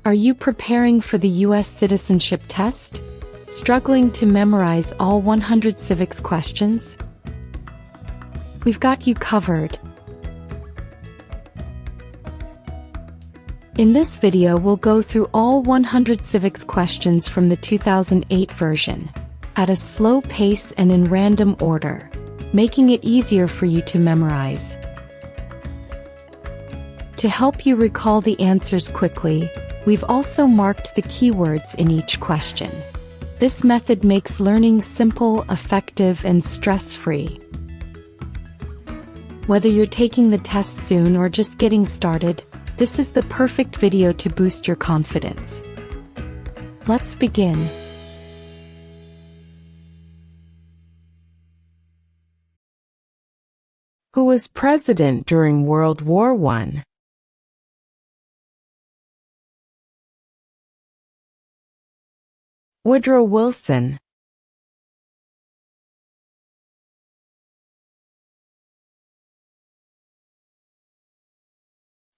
Are you preparing for the U.S. Citizenship Test? Struggling to memorize all 100 civics questions? We've got you covered. In this video, we'll go through all 100 civics questions from the 2008 version, at a slow pace and in random order, making it easier for you to memorize. To help you recall the answers quickly, we've also marked the keywords in each question. This method makes learning simple, effective, and stress-free. Whether you're taking the test soon or just getting started, this is the perfect video to boost your confidence. Let's begin. Who was president during World War I? Woodrow Wilson.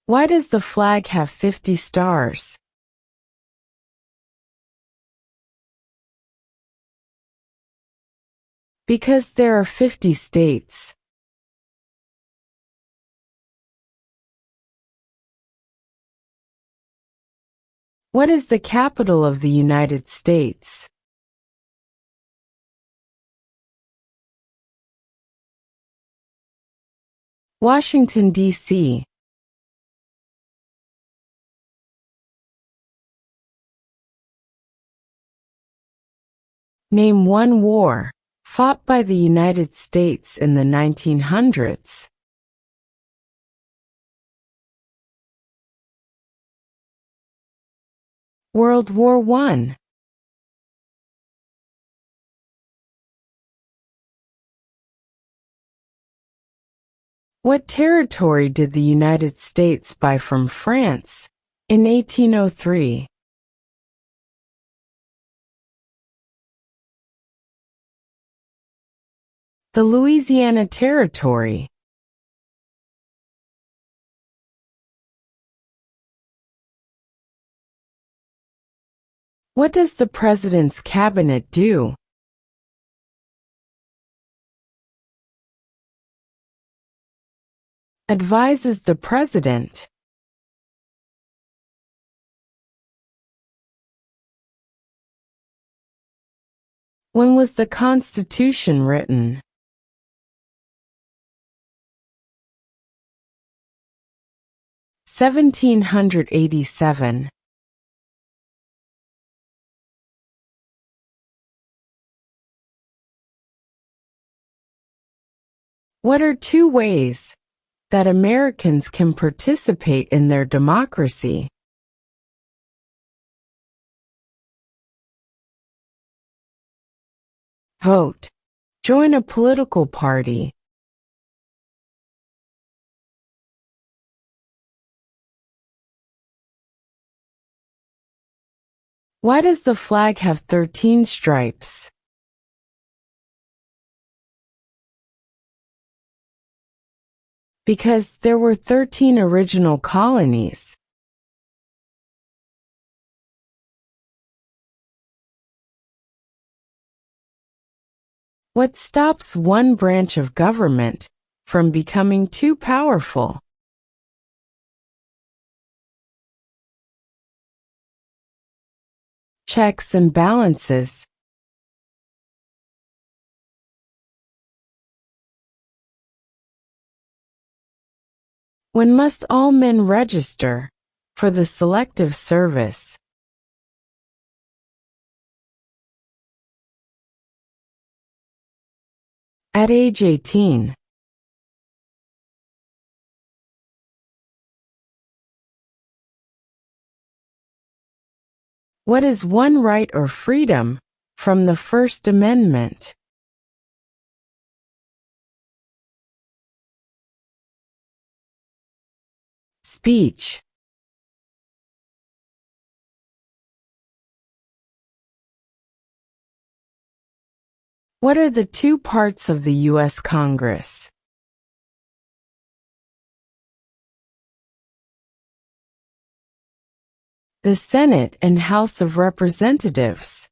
Why does the flag have 50 stars? Because there are 50 states. What is the capital of the United States? Washington, D.C. Name one war fought by the United States in the 1900s. World War I. What territory did the United States buy from France in 1803? The Louisiana Territory. What does the President's Cabinet do? Advises the President. When was the Constitution written? 1787. What are two ways that Americans can participate in their democracy? Vote. Join a political party. Why does the flag have 13 stripes? Because there were 13 original colonies. What stops one branch of government from becoming too powerful? Checks and balances. When must all men register for the Selective Service? At age 18. What is one right or freedom from the First Amendment? Speech. What are the two parts of the U.S. Congress? The Senate and House of Representatives.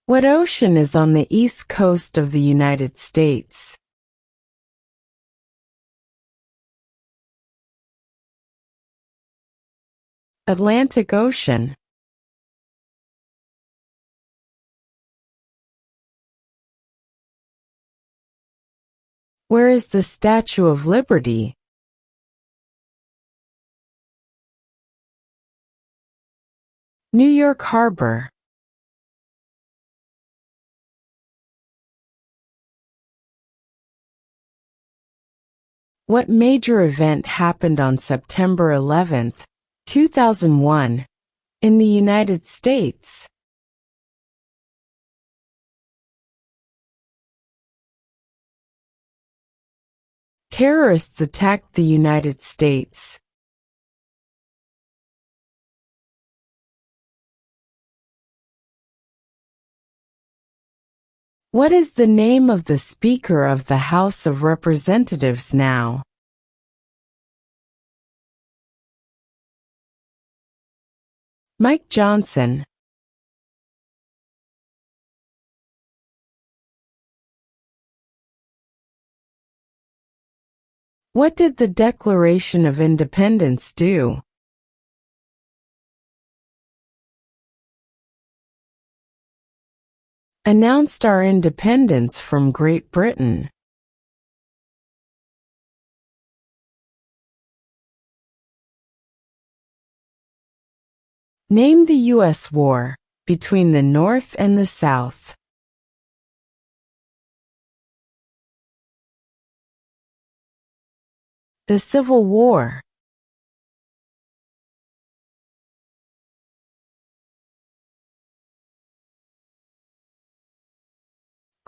What ocean is on the east coast of the United States? Atlantic Ocean. Where is the Statue of Liberty? New York Harbor. What major event happened on September 11, 2001, in the United States? Terrorists attacked the United States. What is the name of the Speaker of the House of Representatives now? Mike Johnson. What did the Declaration of Independence do? Announced our independence from Great Britain. Name the U.S. war between the North and the South. The Civil War.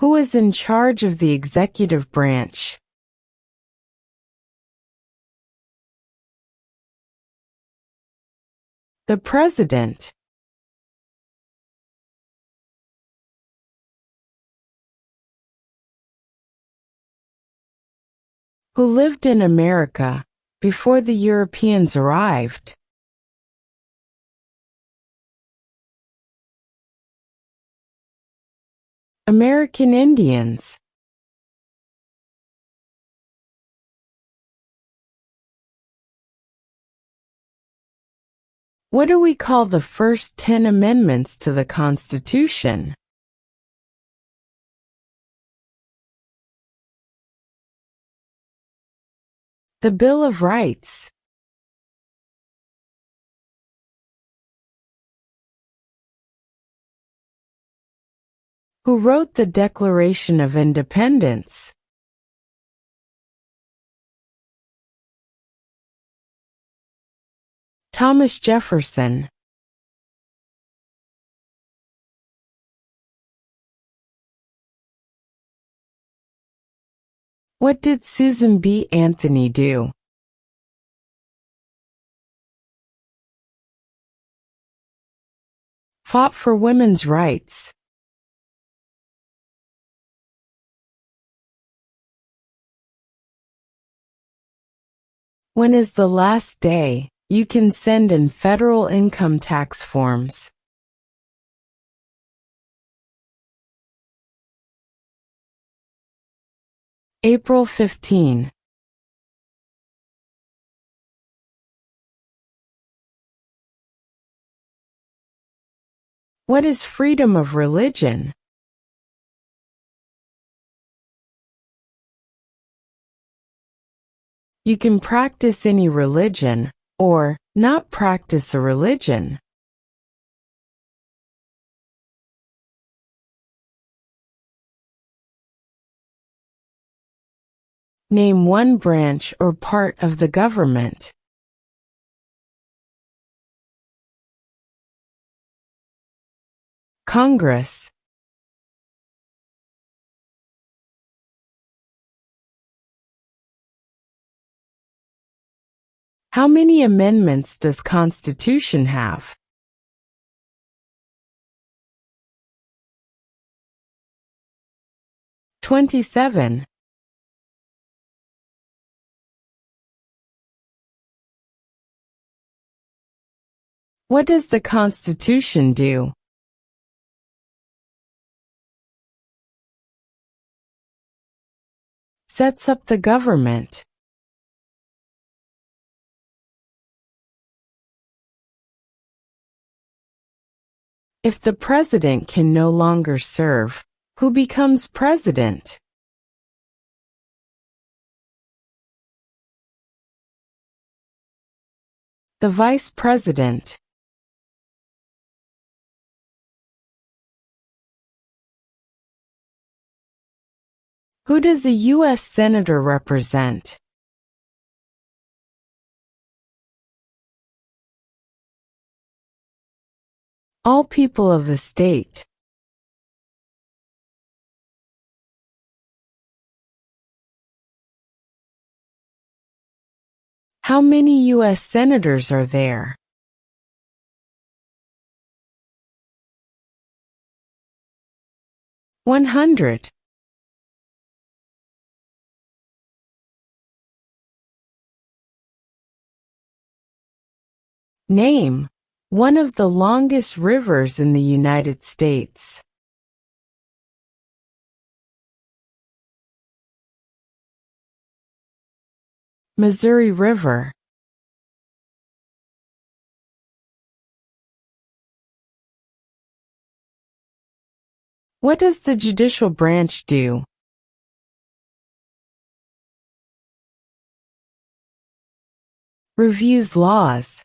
Who is in charge of the executive branch? The President. Who lived in America before the Europeans arrived? American Indians. What do we call the first 10 amendments to the Constitution? The Bill of Rights. Who wrote the Declaration of Independence? Thomas Jefferson. What did Susan B. Anthony do? Fought for women's rights. When is the last day you can send in federal income tax forms? April 15. What is freedom of religion? You can practice any religion, or not practice a religion. Name one branch or part of the government. Congress. How many amendments does Constitution have? 27. What does the Constitution do? Sets up the government. If the president can no longer serve, who becomes president? The vice president. Who does a U.S. Senator represent? All people of the state. How many U.S. senators are there? 100. Name one of the longest rivers in the United States. Missouri River. What does the judicial branch do? Reviews laws.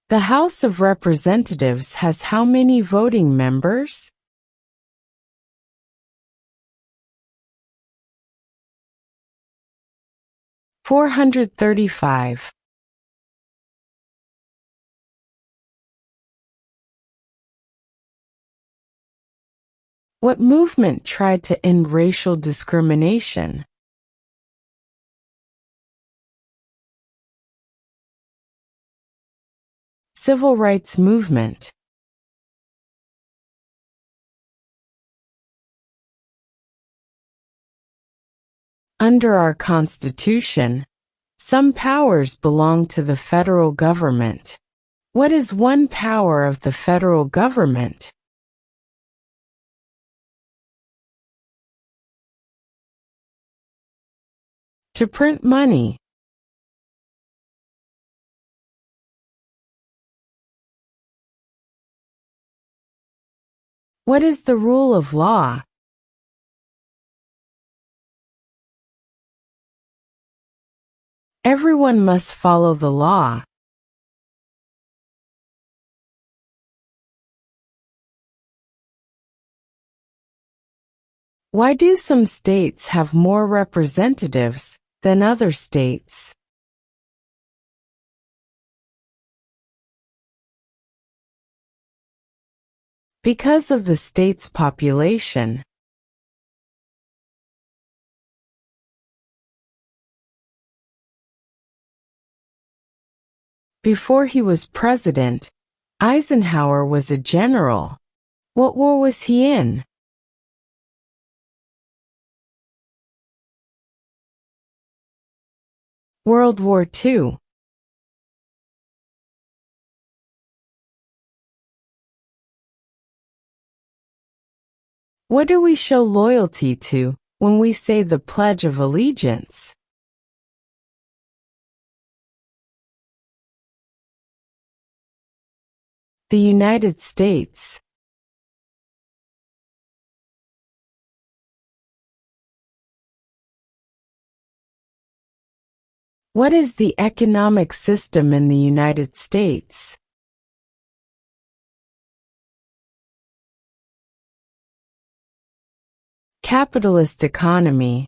The House of Representatives has how many voting members? 435. What movement tried to end racial discrimination? Civil rights movement. Under our Constitution, some powers belong to the federal government. What is one power of the federal government? To print money. What is the rule of law? Everyone must follow the law. Why do some states have more representatives than other states? Because of the state's population. Before he was president, Eisenhower was a general. What war was he in? World War II. What do we show loyalty to when we say the Pledge of Allegiance? The United States. What is the economic system in the United States? Capitalist economy.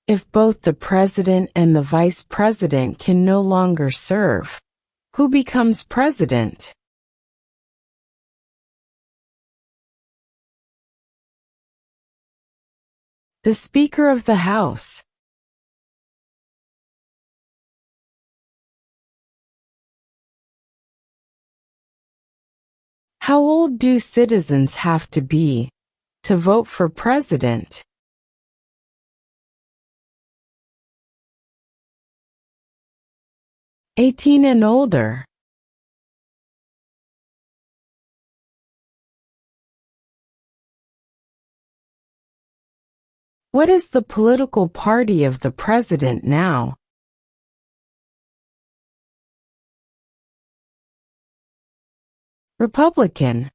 If both the president and the vice president can no longer serve, who becomes president? The Speaker of the House. How old do citizens have to be to vote for president? 18 and older. What is the political party of the president now? Republican.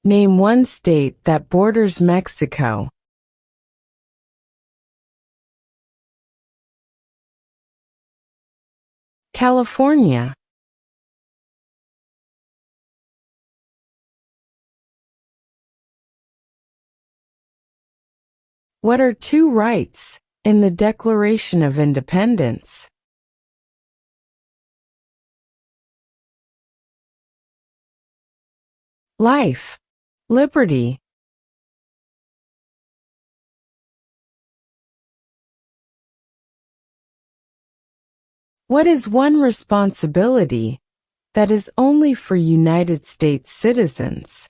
Name one state that borders Mexico. California. What are two rights in the Declaration of Independence? Life, liberty. What is one responsibility that is only for United States citizens?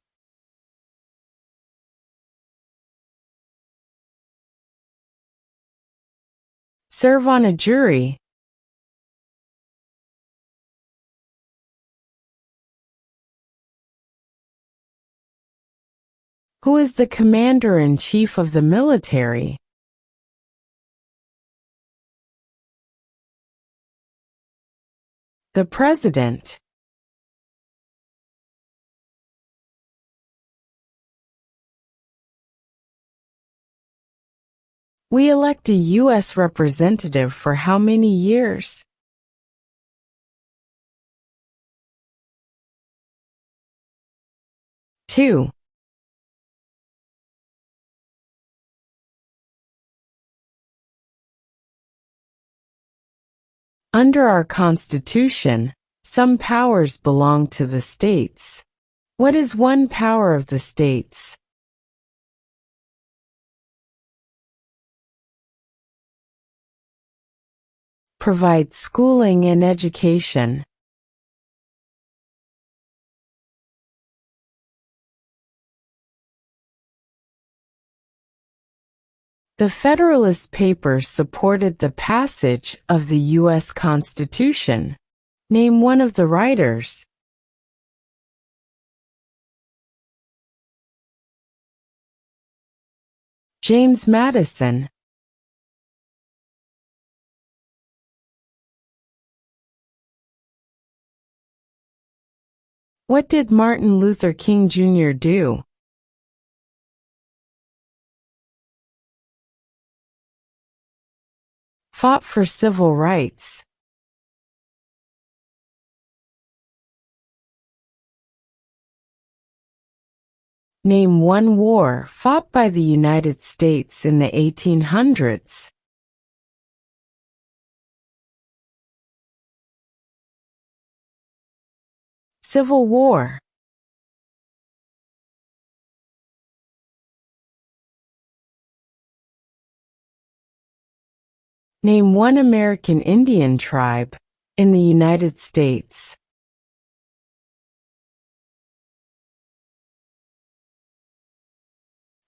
Serve on a jury. Who is the commander-in-chief of the military? The president. We elect a U.S. representative for how many years? 2. Under our Constitution, some powers belong to the states. What is one power of the states? Provide schooling and education. The Federalist Papers supported the passage of the U.S. Constitution. Name one of the writers. James Madison. What did Martin Luther King Jr. do? Fought for civil rights. Name one war fought by the United States in the 1800s. Civil War. Name one American Indian tribe in the United States.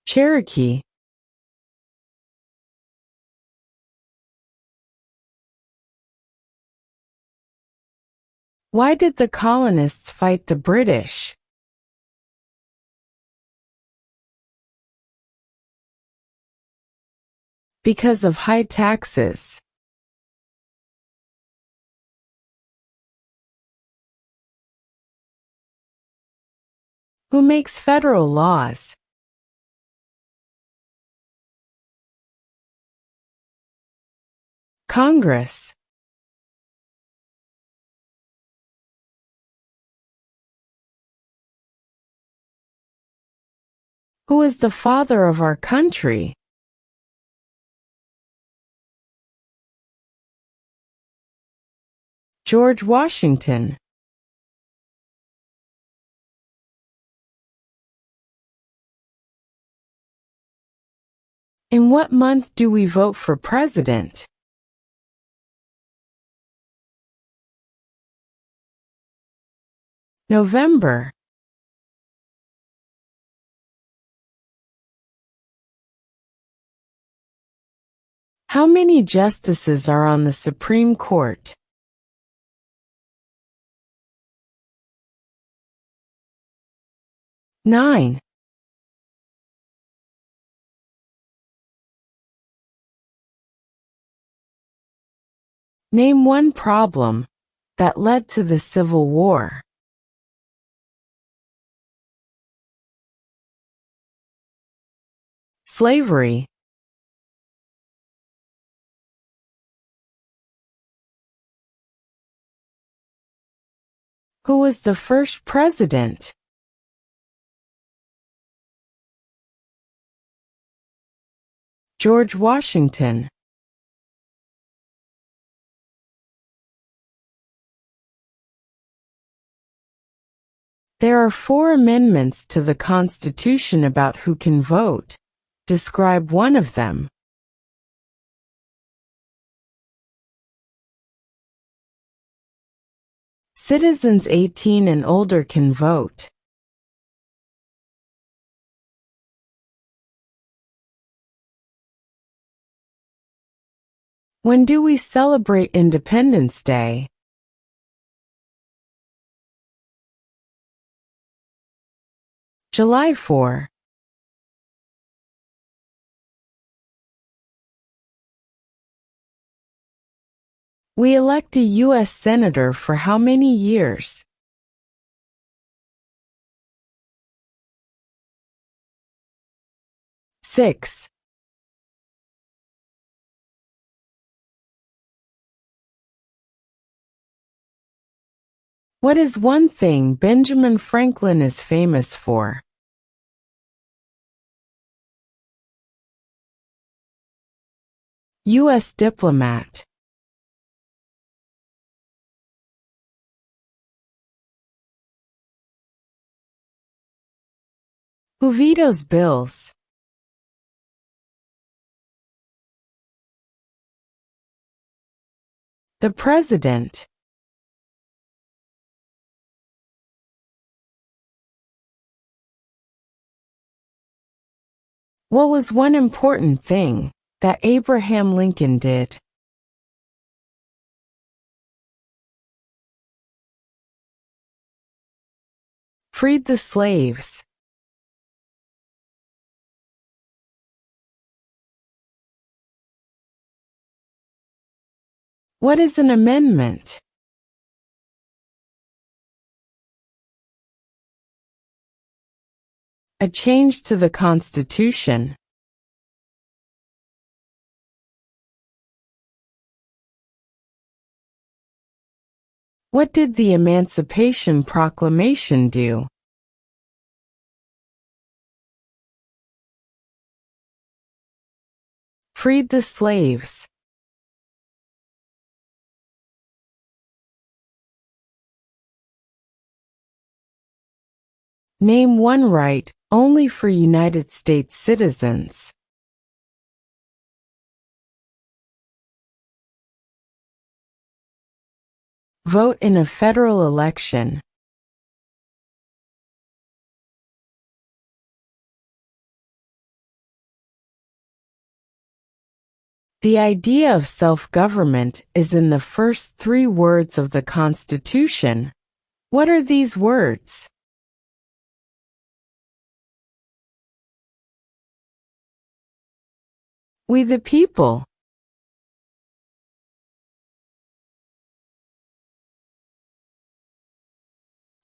Cherokee. Why did the colonists fight the British? Because of high taxes. Who makes federal laws? Congress. Who is the father of our country? George Washington. In what month do we vote for president? November. How many justices are on the Supreme Court? 9. Name one problem that led to the Civil War. Slavery. Who was the first president? George Washington. There are 4 amendments to the Constitution about who can vote. Describe one of them. Citizens 18 and older can vote. When do we celebrate Independence Day? July 4. We elect a U.S. Senator for how many years? 6. What is one thing Benjamin Franklin is famous for? U.S. diplomat. Who vetoes bills? The President. What was one important thing that Abraham Lincoln did? Freed the slaves. What is an amendment? A change to the Constitution. What did the Emancipation Proclamation do? Freed the slaves. Name one right only for United States citizens. Vote in a federal election. The idea of self-government is in the first 3 words of the Constitution. What are these words? We the people.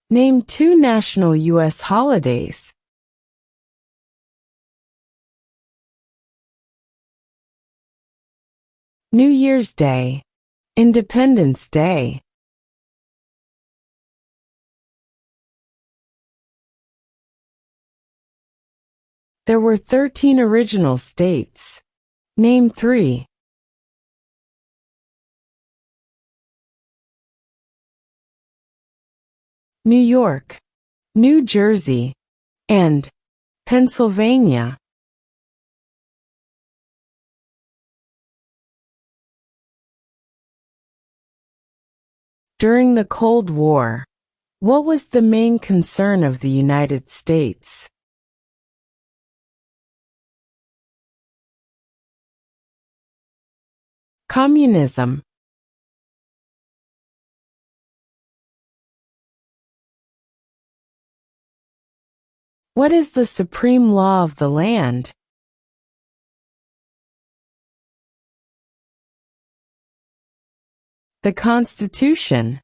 Name 2 national U.S. holidays. New Year's Day. Independence Day. There were 13 original states. Name 3. New York, New Jersey, and Pennsylvania. During the Cold War, What was the main concern of the United States? Communism. What is the supreme law of the land? The Constitution.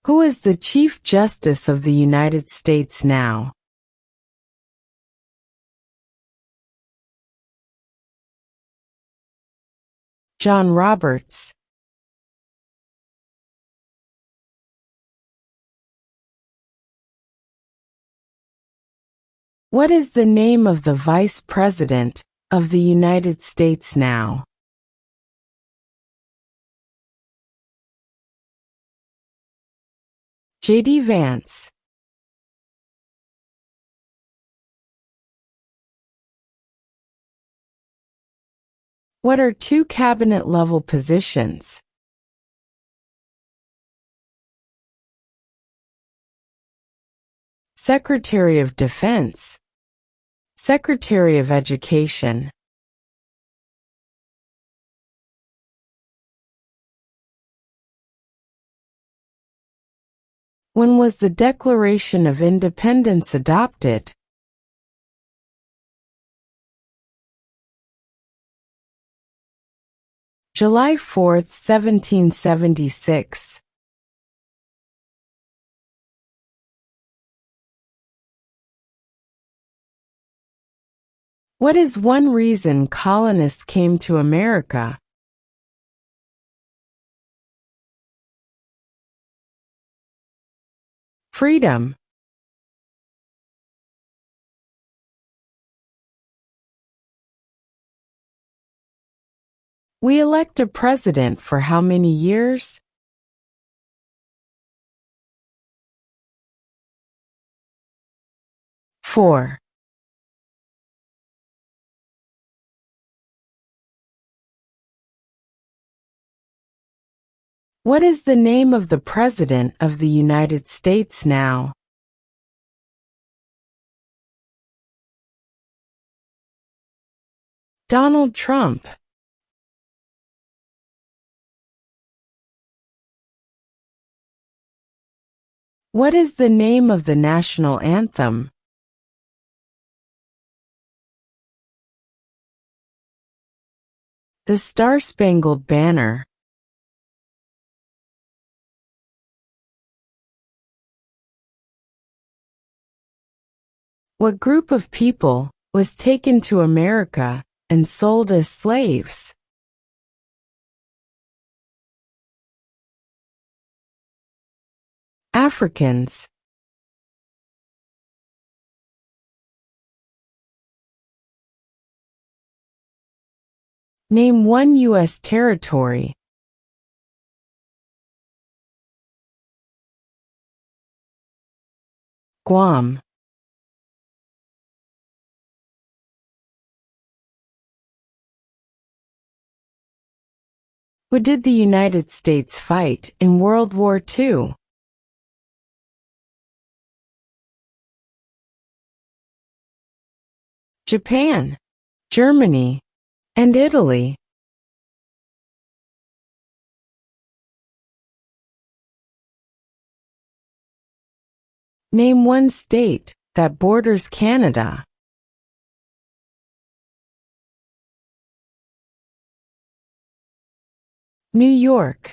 Who is the Chief Justice of the United States now? John Roberts. What is the name of the Vice President of the United States now? J.D. Vance. What are two cabinet-level positions? Secretary of Defense. Secretary of Education. When was the Declaration of Independence adopted? July 4, 1776. What is one reason colonists came to America? Freedom. We elect a president for how many years? Four. What is the name of the President of the United States now? Donald Trump. What is the name of the national anthem? The Star-Spangled Banner. What group of people was taken to America and sold as slaves? Africans. Name one U.S. territory. Guam. Who did the United States fight in World War II? Japan, Germany, and Italy. Name one state that borders Canada. New York.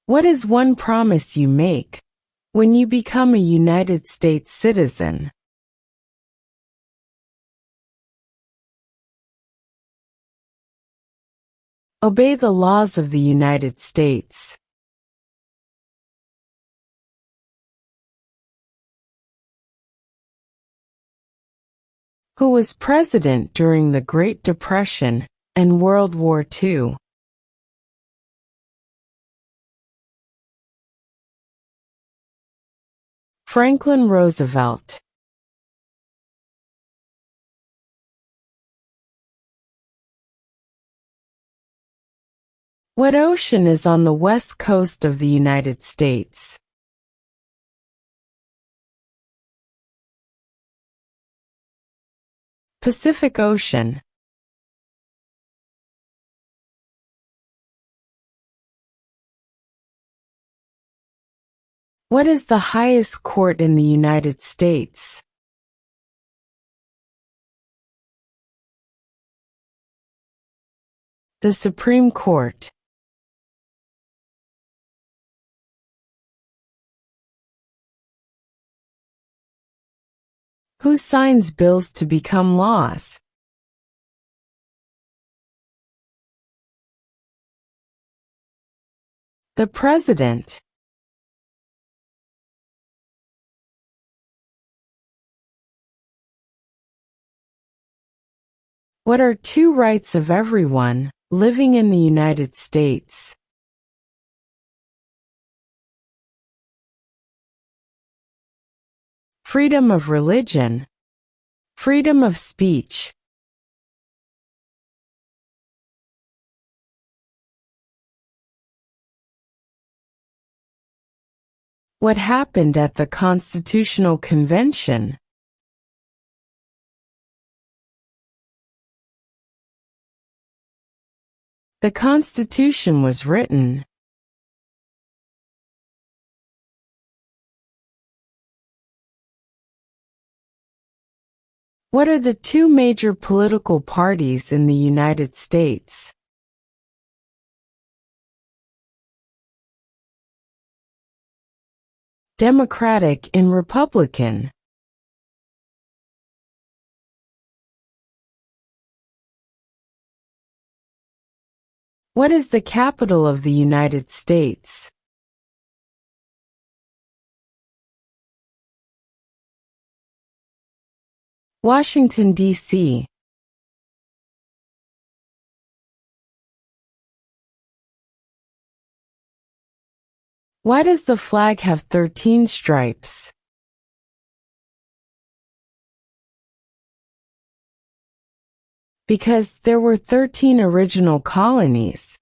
What is one promise you make when you become a United States citizen? Obey the laws of the United States. Who was president during the Great Depression and World War II? Franklin Roosevelt. What ocean is on the west coast of the United States? Pacific Ocean. What is the highest court in the United States? The Supreme Court. Who signs bills to become laws? The President. What are two rights of everyone living in the United States? Freedom of religion, freedom of speech. What happened at the Constitutional Convention? The Constitution was written. What are the two major political parties in the United States? Democratic and Republican. What is the capital of the United States? Washington, D.C. Why does the flag have 13 stripes? Because there were 13 original colonies.